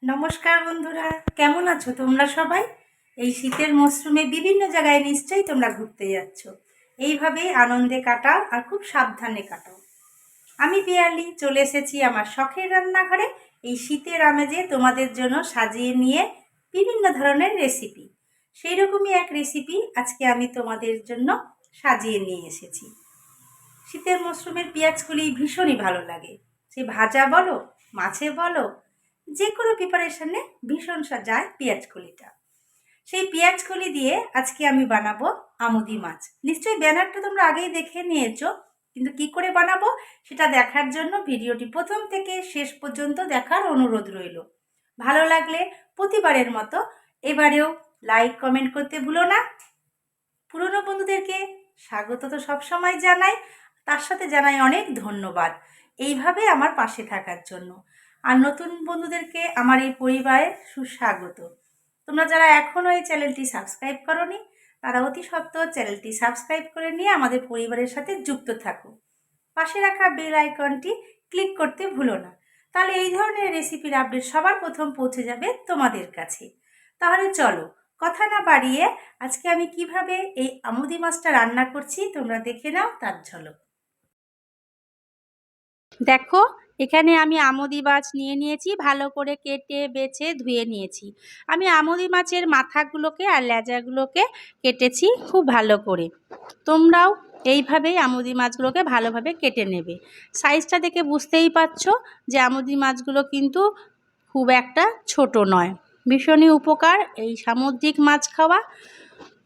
নমস্কার বন্ধুরা, কেমন আছো তোমরা সবাই? এই শীতের মরশুমে বিভিন্ন জায়গায় নিশ্চয়ই তোমরা ঘুরতে যাচ্ছ। এইভাবেই আনন্দে কাটাও আর খুব সাবধানে কাটাও। আমি পিয়ালি চলে এসেছি আমার শখের রান্নাঘরে এই শীতের আমেজে তোমাদের জন্য সাজিয়ে নিয়ে বিভিন্ন ধরনের রেসিপি। সেই রকমই এক রেসিপি আজকে আমি তোমাদের জন্য সাজিয়ে নিয়ে এসেছি। শীতের মরশুমের পেঁয়াজকলি ভীষণই ভালো লাগে, সে ভাজা বলো, মাছে বলো, যে কোনো প্রিপারেশনে ভীষণ যায় পেঁয়াজকলিটা। সেই পেঁয়াজকলি দিয়ে আজকে আমি বানাবো আমুদি মাছ। নিশ্চয়ই ব্যানারটা তোমরা আগেই দেখে নিয়েছো, কিন্তু কি করে বানাবো সেটা দেখার জন্য ভিডিওটি প্রথম থেকে শেষ পর্যন্ত দেখার অনুরোধ রইল। ভালো লাগলে প্রতিবারের মতো এবারেও লাইক কমেন্ট করতে ভুলো না। পুরনো বন্ধুদেরকে স্বাগত তো সবসময় জানাই, তার সাথে জানাই অনেক ধন্যবাদ এইভাবে আমার পাশে থাকার জন্য। আর নতুন বন্ধুদেরকে আমার এই পরিবারে সুস্বাগত। তোমরা যারা এখনও এই চ্যানেলটি সাবস্ক্রাইব করোনি তারা অতি সত্ত্বর চ্যানেলটি সাবস্ক্রাইব করে নিয়ে আমাদের পরিবারের সাথে যুক্ত থাকো। পাশে রাখা বেল আইকনটি ক্লিক করতে ভুলো না, তাহলে এই ধরনের রেসিপির আপডেট সবার প্রথম পৌঁছে যাবে তোমাদের কাছে। তাহলে চলো কথা না বাড়িয়ে আজকে আমি কিভাবে এই আমুদি মাছটা রান্না করছি তোমরা দেখে নাও তার ঝলক। দেখো, এখানে আমি আমুদি মাছ নিয়ে নিয়েছি, ভালো করে কেটে বেছে ধুয়ে নিয়েছি। আমি আমুদি মাছের মাথাগুলোকে আর লেজাগুলোকে কেটেছি খুব ভালো করে। তোমরাও এইভাবেই আমুদি মাছগুলোকে ভালোভাবে কেটে নেবে। সাইজটা দেখে বুঝতেই পারছো যে আমুদি মাছগুলো কিন্তু খুব একটা ছোট নয়। ভীষণই উপকার এই সামুদ্রিক মাছ খাওয়া।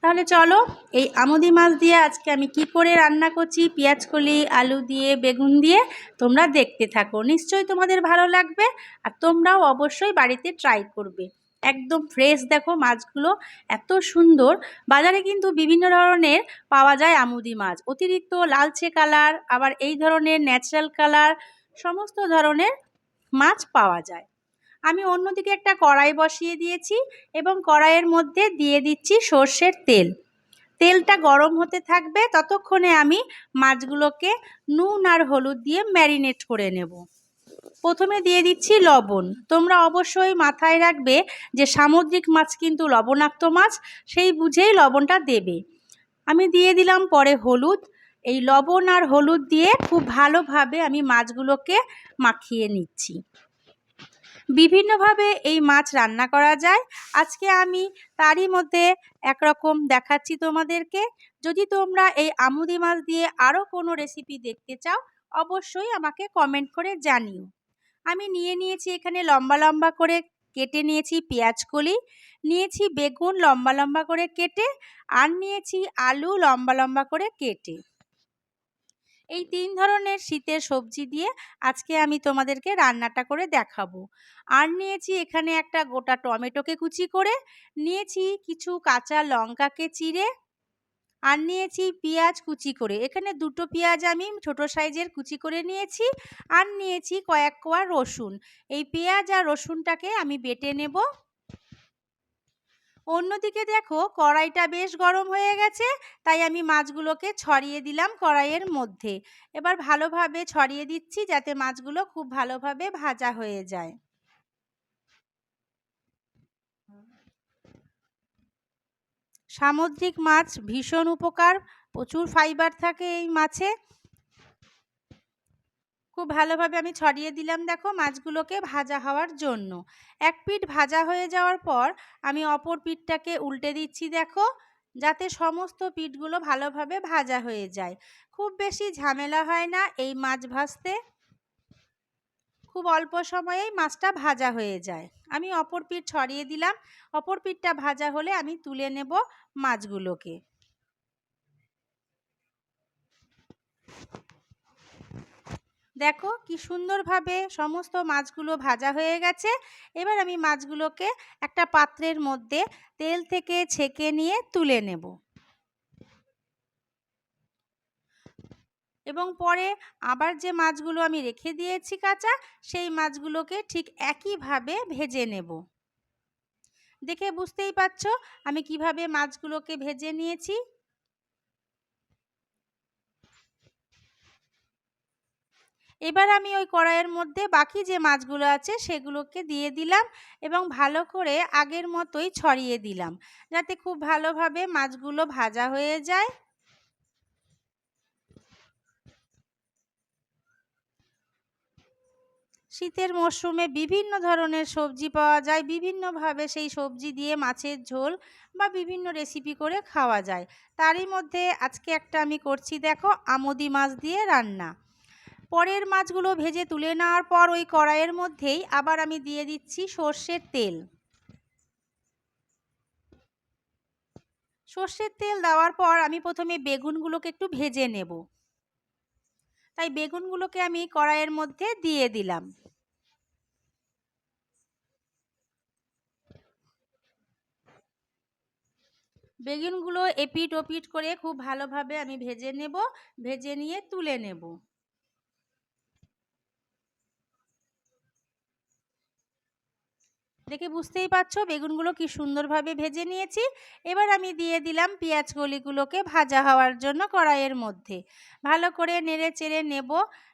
তাহলে চলো এই আমুদি মাছ দিয়ে আজকে আমি কি করে রান্না করছি পেঁয়াজকলি আলু দিয়ে বেগুন দিয়ে তোমরা দেখতে থাকো। নিশ্চয়ই তোমাদের ভালো লাগবে আর তোমরাও অবশ্যই বাড়িতে ট্রাই করবে। একদম ফ্রেশ দেখো মাছগুলো, এত সুন্দর। বাজারে কিন্তু বিভিন্ন ধরনের পাওয়া যায় আমুদি মাছ, অতিরিক্ত লালচে কালার, আবার এই ধরনের ন্যাচারাল কালার, সমস্ত ধরনের মাছ পাওয়া যায়। আমি অন্যদিকে একটা কড়াই বসিয়ে দিয়েছি এবং কড়াইয়ের মধ্যে দিয়ে দিচ্ছি সর্ষের তেল। তেলটা গরম হতে থাকবে, ততক্ষণে আমি মাছগুলোকে নুন আর হলুদ দিয়ে ম্যারিনেট করে নেব। প্রথমে দিয়ে দিচ্ছি লবণ। তোমরা অবশ্যই মাথায় রাখবে যে সামুদ্রিক মাছ কিন্তু লবণাক্ত মাছ, সেই বুঝেই লবণটা দেবে। আমি দিয়ে দিলাম পরে হলুদ। এই লবণ আর হলুদ দিয়ে খুব ভালোভাবে আমি মাছগুলোকে মাখিয়ে নিচ্ছি। বিভিন্নভাবে এই মাছ রান্না করা যায়, আজকে আমি তারই মধ্যে একরকম দেখাচ্ছি তোমাদেরকে। যদি তোমরা এই আমুদি মাছ দিয়ে আরও কোনো রেসিপি দেখতে চাও অবশ্যই আমাকে কমেন্ট করে জানিও। আমি নিয়ে নিয়েছি এখানে লম্বা লম্বা করে কেটে নিয়েছি পেঁয়াজকলি, নিয়েছি বেগুন লম্বা লম্বা করে কেটে, আর নিয়েছি আলু লম্বা লম্বা করে কেটে। এই 3 ধরনের শীতের সবজি দিয়ে আজকে আমি তোমাদেরকে রান্নাটা করে দেখাবো। আর নিয়েছি এখানে একটা গোটা টমেটোকে কুচি করে, নিয়েছি কিছু কাঁচা লঙ্কাকে চিড়ে, আর নিয়েছি পেঁয়াজ কুচি করে। এখানে 2টো পেঁয়াজ আমি ছোট সাইজের কুচি করে নিয়েছি, আর নিয়েছি কয়েক কোয়া রসুন। এই পেঁয়াজ আর রসুনটাকে আমি বেটে নেব। অন্যদিকে দেখো কড়াইটা বেশ গরম হয়ে গেছে, তাই আমি মাছগুলোকে ছড়িয়ে দিলাম কড়াইয়ের মধ্যে। এবার ভালোভাবে ছড়িয়ে দিচ্ছি যাতে মাছগুলো খুব ভালোভাবে ভাজা হয়ে যায়। সামুদ্রিক মাছ ভীষণ উপকার, প্রচুর ফাইবার থাকে এই মাছে। খুব ভালোভাবে আমি ছড়িয়ে দিলাম দেখো মাছগুলোকে ভাজা হওয়ার জন্য। এক পিঠ ভাজা হয়ে যাওয়ার পর আমি অপর পিঠটাকে উল্টে দিচ্ছি দেখো, যাতে সমস্ত পিঠগুলো ভালোভাবে ভাজা হয়ে যায়। খুব বেশি ঝামেলা হয় না এই মাছ ভাজতে, খুব অল্প সময়েই মাছটা ভাজা হয়ে যায়। আমি অপর পিঠ ছড়িয়ে দিলাম, অপর পিঠটা ভাজা হলে আমি তুলে নেব মাছগুলোকে। দেখো কি সুন্দরভাবে সমস্ত মাছগুলো ভাজা হয়ে গেছে। এবার আমি মাছগুলোকে একটা পাত্রের মধ্যে তেল থেকে ছেঁকে নিয়ে তুলে নেব এবং পরে আবার যে মাছগুলো আমি রেখে দিয়েছি কাঁচা, সেই মাছগুলোকে ঠিক একইভাবে ভেজে নেব। দেখে বুঝতেই পারছো আমি কিভাবে মাছগুলোকে ভেজে নিয়েছি। এবার আমি ওই কড়াইয়ের মধ্যে বাকি যে মাছগুলো আছে সেগুলোকে দিয়ে দিলাম এবং ভালো করে আগের মতোই ছড়িয়ে দিলাম, যাতে খুব ভালোভাবে মাছগুলো ভাজা হয়ে যায়। শীতের মরশুমে বিভিন্ন ধরনের সবজি পাওয়া যায়, বিভিন্নভাবে সেই সবজি দিয়ে মাছের ঝোল বা বিভিন্ন রেসিপি করে খাওয়া যায়। তারই মধ্যে আজকে একটা আমি করছি, দেখো, আমোদি মাছ দিয়ে রান্না। পরের মাছগুলো ভেজে তুলে নেওয়ার পর ওই কড়াইয়ের মধ্যেই আবার আমি দিয়ে দিচ্ছি সর্ষের তেল। সর্ষের তেল দেওয়ার পর আমি প্রথমে বেগুনগুলোকে একটু ভেজে নেব, তাই বেগুনগুলোকে আমি কড়াইয়ের মধ্যে দিয়ে দিলাম। বেগুনগুলো এপিট ওপিট করে খুব ভালোভাবে আমি ভেজে নেব, ভেজে নিয়ে তুলে নেব। দেখে বুঝতেই পারছো বেগুনগুলো কি সুন্দরভাবে ভেজে নিয়েছি। এবার আমি দিয়ে দিলাম পেঁয়াজ কলিগুলোকে ভাজা হওয়ার জন্য কড়াইয়ের মধ্যে। ভালো করে নেড়ে চেড়ে নেব।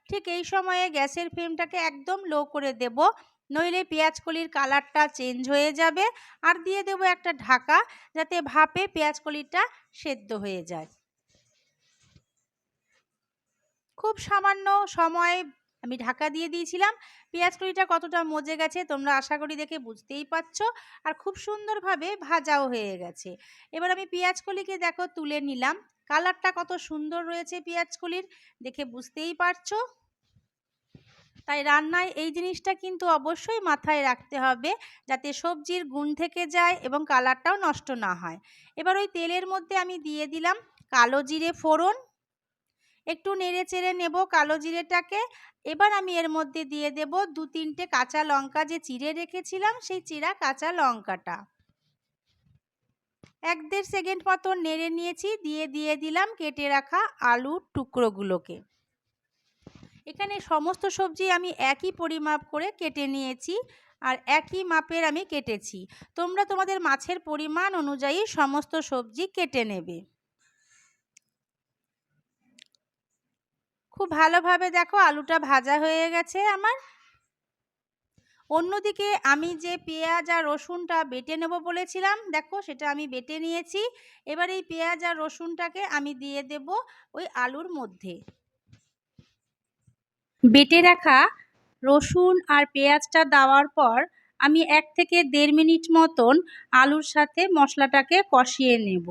ঠিক এই সময়ে গ্যাসের ফ্লেমটাকে একদম লো করে দেব, নইলে পেঁয়াজ কলির কালারটা চেঞ্জ হয়ে যাবে। আর দিয়ে দেব একটা ঢাকা, যাতে ভাপে পেঁয়াজ কলিটা সেদ্ধ হয়ে যায়। খুব সামান্য সময় আমি ঢাকা দিয়ে দিয়েছিলাম। পেঁয়াজ কলিটা কতটা মজে গেছে তোমরা আশা করি দেখে বুঝতেই পারছো, আর খুব সুন্দরভাবে ভাজাও হয়ে গেছে। এবার আমি পেঁয়াজ কলিকে দেখো তুলে নিলাম। কালারটা কত সুন্দর রয়েছে পেঁয়াজ কলির, দেখে বুঝতেই পারছো। তাই রান্নায় এই জিনিসটা কিন্তু অবশ্যই মাথায় রাখতে হবে, যাতে সবজির গুণ থেকে যায় এবং কালারটাও নষ্ট না হয়। এবার ওই তেলের মধ্যে আমি দিয়ে দিলাম কালো জিরে ফোড়ন। একটু নেড়ে চেড়ে নেব কালো জিরেটাকে। এবার আমি এর মধ্যে দিয়ে দেব 2-3টে কাঁচা লঙ্কা, যে চিড়ে রেখেছিলাম সেই চিরা কাঁচা লঙ্কাটা। 1-1.5 সেকেন্ড মতো নেড়ে নিয়েছি, দিয়ে দিলাম কেটে রাখা আলুর টুকরোগুলোকে। এখানে সমস্ত সবজি আমি একই পরিমাপ করে কেটে নিয়েছি, আর একই মাপের আমি কেটেছি। তোমরা তোমাদের মাছের পরিমাণ অনুযায়ী সমস্ত সবজি কেটে নেবে। খুব ভালোভাবে দেখো আলুটা ভাজা হয়ে গেছে আমার। অন্যদিকে আমি যে পেঁয়াজ আর রসুনটা বেটে নেব বলেছিলাম, দেখো সেটা আমি বেটে নিয়েছি। এবার এই পেঁয়াজ আর রসুনটাকে আমি দিয়ে দেব ওই আলুর মধ্যে। বেটে রাখা রসুন আর পেঁয়াজটা দেওয়ার পর আমি 1 থেকে 1.5 মিনিট মতন আলুর সাথে মশলাটাকে কষিয়ে নেব।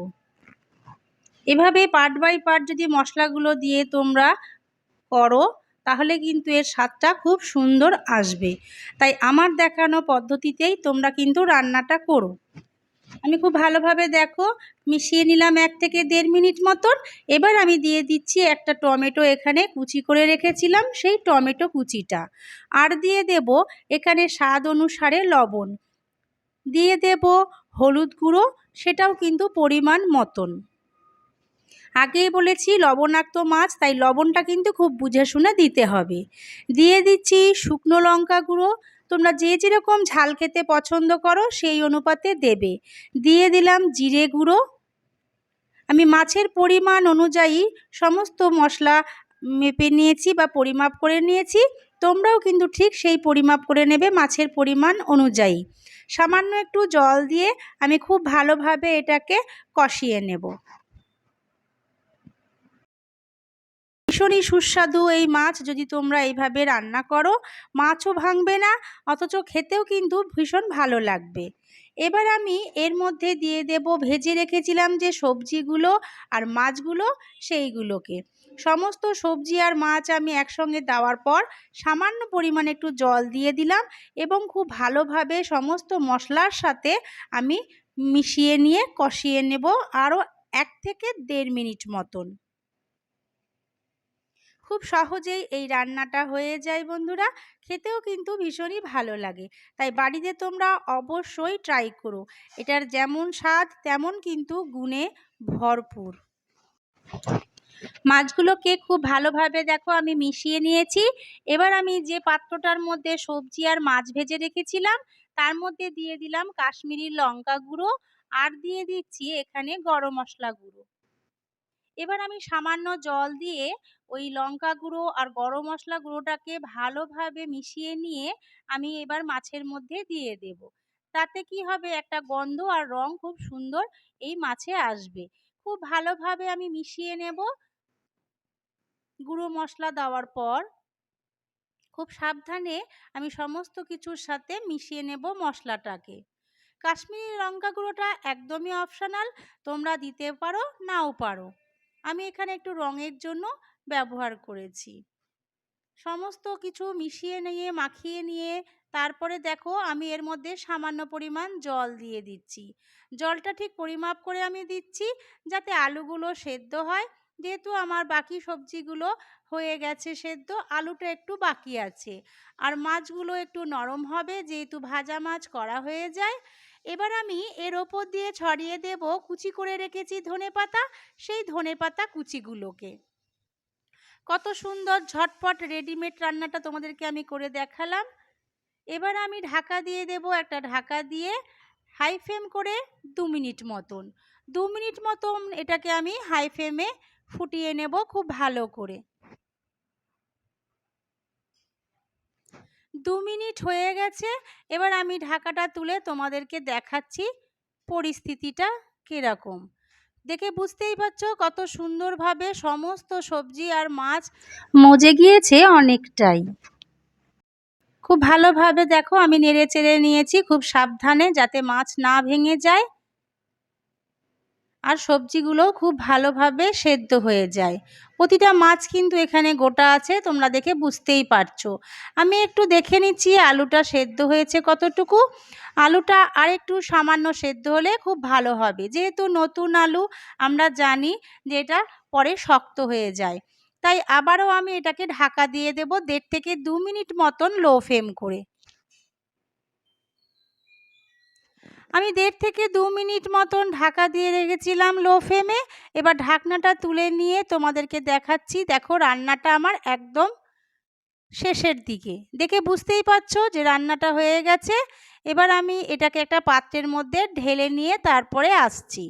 এভাবে পার্ট বাই পার্ট যদি মশলাগুলো দিয়ে তোমরা করো তাহলে কিন্তু এর স্বাদটা খুব সুন্দর আসবে। তাই আমার দেখানো পদ্ধতিতেই তোমরা কিন্তু রান্নাটা করো। আমি খুব ভালোভাবে দেখো মিশিয়ে নিলাম 1 থেকে 1.5 মিনিট মতন। এবার আমি দিয়ে দিচ্ছি একটা টমেটো, এখানে কুচি করে রেখেছিলাম সেই টমেটো কুচিটা। আর দিয়ে দেব এখানে স্বাদ অনুসারে লবণ, দিয়ে দেব হলুদ গুঁড়ো, সেটাও কিন্তু পরিমাণ মতন। আগেই বলেছি লবণাক্ত মাছ, তাই লবণটা কিন্তু খুব বুঝে শুনে দিতে হবে। দিয়ে দিচ্ছি শুকনো লঙ্কা গুঁড়ো, তোমরা যে যেরকম ঝাল খেতে পছন্দ করো সেই অনুপাতে দেবে। দিয়ে দিলাম জিরে গুঁড়ো। আমি মাছের পরিমাণ অনুযায়ী সমস্ত মশলা মেপে নিয়েছি বা পরিমাপ করে নিয়েছি। তোমরাও কিন্তু ঠিক সেই পরিমাপ করে নেবে মাছের পরিমাণ অনুযায়ী। সামান্য একটু জল দিয়ে আমি খুব ভালোভাবে এটাকে কষিয়ে নেব। ভীষণই সুস্বাদু এই মাছ যদি তোমরা এইভাবে রান্না করো, মাছও ভাঙবে না, অথচ খেতেও কিন্তু ভীষণ ভালো লাগবে। এবার আমি এর মধ্যে দিয়ে দেব ভেজে রেখেছিলাম যে সবজিগুলো আর মাছগুলো, সেইগুলোকে। সমস্ত সবজি আর মাছ আমি একসঙ্গে দেওয়ার পর সামান্য পরিমাণে একটু জল দিয়ে দিলাম এবং খুব ভালোভাবে সমস্ত মশলার সাথে আমি মিশিয়ে নিয়ে কষিয়ে নেব আরও 1 থেকে 1.5 মিনিট মতন। খুব সহজেই এই রান্নাটা হয়ে যায় বন্ধুরা, খেতেও কিন্তু ভীষণই ভালো লাগে। তাই বাড়িতে তোমরা অবশ্যই ট্রাই করো। এটার যেমন স্বাদ তেমন কিন্তু গুণে ভরপুর। মাছগুলোকে খুব ভালোভাবে দেখো আমি মিশিয়ে নিয়েছি। এবার আমি যে পাত্রটার মধ্যে সবজি আর মাছ ভেজে রেখেছিলাম তার মধ্যে দিয়ে দিলাম কাশ্মীরি লঙ্কা গুঁড়ো, আর দিয়ে দিচ্ছি এখানে গরম মশলা গুঁড়ো। এবার আমি সামান্য জল দিয়ে ওই লঙ্কা গুঁড়ো আর গরম মশলা গুঁড়োটাকে ভালোভাবে মিশিয়ে নিয়ে আমি এবার মাছের মধ্যে দিয়ে দেব। তাতে কি হবে, একটা গন্ধ আর রং খুব সুন্দর এই মাছে আসবে। খুব ভালোভাবে আমি মিশিয়ে নেব। গুঁড়ো মশলা দেওয়ার পর খুব সাবধানে আমি সমস্ত কিছুর সাথে মিশিয়ে নেব মশলাটাকে। কাশ্মীরি লঙ্কা গুঁড়োটা একদমই অপশনাল, তোমরা দিতে পারো নাও পারো। আমি এখানে একটু রঙের জন্য ব্যবহার করেছি। সমস্ত কিছু মিশিয়ে নিয়ে মাখিয়ে নিয়ে তারপরে দেখো আমি এর মধ্যে সামান্য পরিমাণ জল দিয়ে দিচ্ছি। জলটা ঠিক পরিমাপ করে আমি দিচ্ছি যাতে আলুগুলো সেদ্ধ হয়। যেহেতু আমার বাকি সবজিগুলো হয়ে গেছে সেদ্ধ, আলুটা একটু বাকি আছে আর মাছগুলো একটু নরম হবে যেহেতু ভাজা মাছ করা হয়ে যায়। এবার আমি এর ওপর দিয়ে ছড়িয়ে দেব কুচি করে রেখেছি ধনেপাতা, সেই ধনেপাতা কুচিগুলোকে। কত সুন্দর ঝটপট রেডিমেড রান্নাটা তোমাদেরকে আমি করে দেখালাম। এবার আমি ঢাকা দিয়ে দেব, একটা ঢাকা দিয়ে হাই ফ্লেম করে 2 মিনিট মতন। 2 মিনিট মতন এটাকে আমি হাই ফ্লেমে ফুটিয়ে নেব খুব ভালো করে। 2 মিনিট হয়ে গেছে। এবার আমি ঢাকাটা তুলে তোমাদেরকে দেখাচ্ছি পরিস্থিতিটা কীরকম। দেখে বুঝতেই পারছো কত সুন্দরভাবে সমস্ত সবজি আর মাছ মজে গিয়েছে অনেকটাই। খুব ভালোভাবে দেখো আমি নেড়ে চেড়ে নিয়েছি খুব সাবধানে যাতে মাছ না ভেঙে যায় আর সবজিগুলো খুব ভালোভাবে সেদ্ধ হয়ে যায়। প্রতিটা মাছ কিন্তু এখানে গোটা আছে, তোমরা দেখে বুঝতেই পারছো। আমি একটু দেখে নিচ্ছি আলুটা সেদ্ধ হয়েছে কতটুকু। আলুটা আর একটু সামান্য সেদ্ধ হলে খুব ভালো হবে, যেহেতু নতুন আলু আমরা জানি যে এটা পরে শক্ত হয়ে যায়। তাই আবারও আমি এটাকে ঢাকা দিয়ে দেব 1.5 থেকে 2 মিনিট মতন লো ফ্লেম করে। আমি 1.5 থেকে 2 মিনিট মতন ঢাকা দিয়ে রেখেছিলাম লো ফ্লেমে। এবার ঢাকনাটা তুলে নিয়ে তোমাদেরকে দেখাচ্ছি। দেখো রান্নাটা আমার একদম শেষের দিকে, দেখে বুঝতেই পারছো যে রান্নাটা হয়ে গেছে। এবার আমি এটাকে একটা পাত্রের মধ্যে ঢেলে নিয়ে তারপরে আসছি।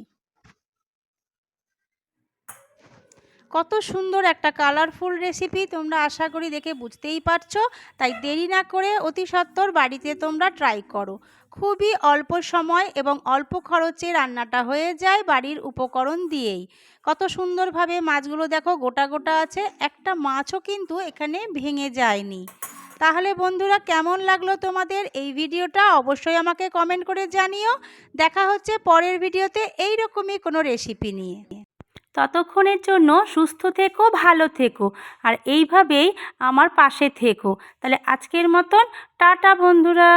কত সুন্দর একটা কালারফুল রেসিপি, তোমরা আশা করি দেখে বুঝতেই পারছো। তাই দেরি না করে অতি সত্বর বাড়িতে তোমরা ট্রাই করো। খুবই অল্প সময় এবং অল্প খরচে রান্নাটা হয়ে যায় বাড়ির উপকরণ দিয়েই। কত সুন্দরভাবে মাছগুলো দেখো গোটা গোটা আছে, একটা মাছও কিন্তু এখানে ভেঙে যায়নি। তাহলে বন্ধুরা কেমন লাগলো তোমাদের এই ভিডিওটা অবশ্যই আমাকে কমেন্ট করে জানিও। দেখা হচ্ছে পরের ভিডিওতে এইরকমই কোনো রেসিপি নিয়ে। ততক্ষণের জন্য সুস্থ থেকো, ভালো থেকো আর এইভাবেই আমার পাশে থেকো। তাহলে আজকের মতন টাটা বন্ধুরা।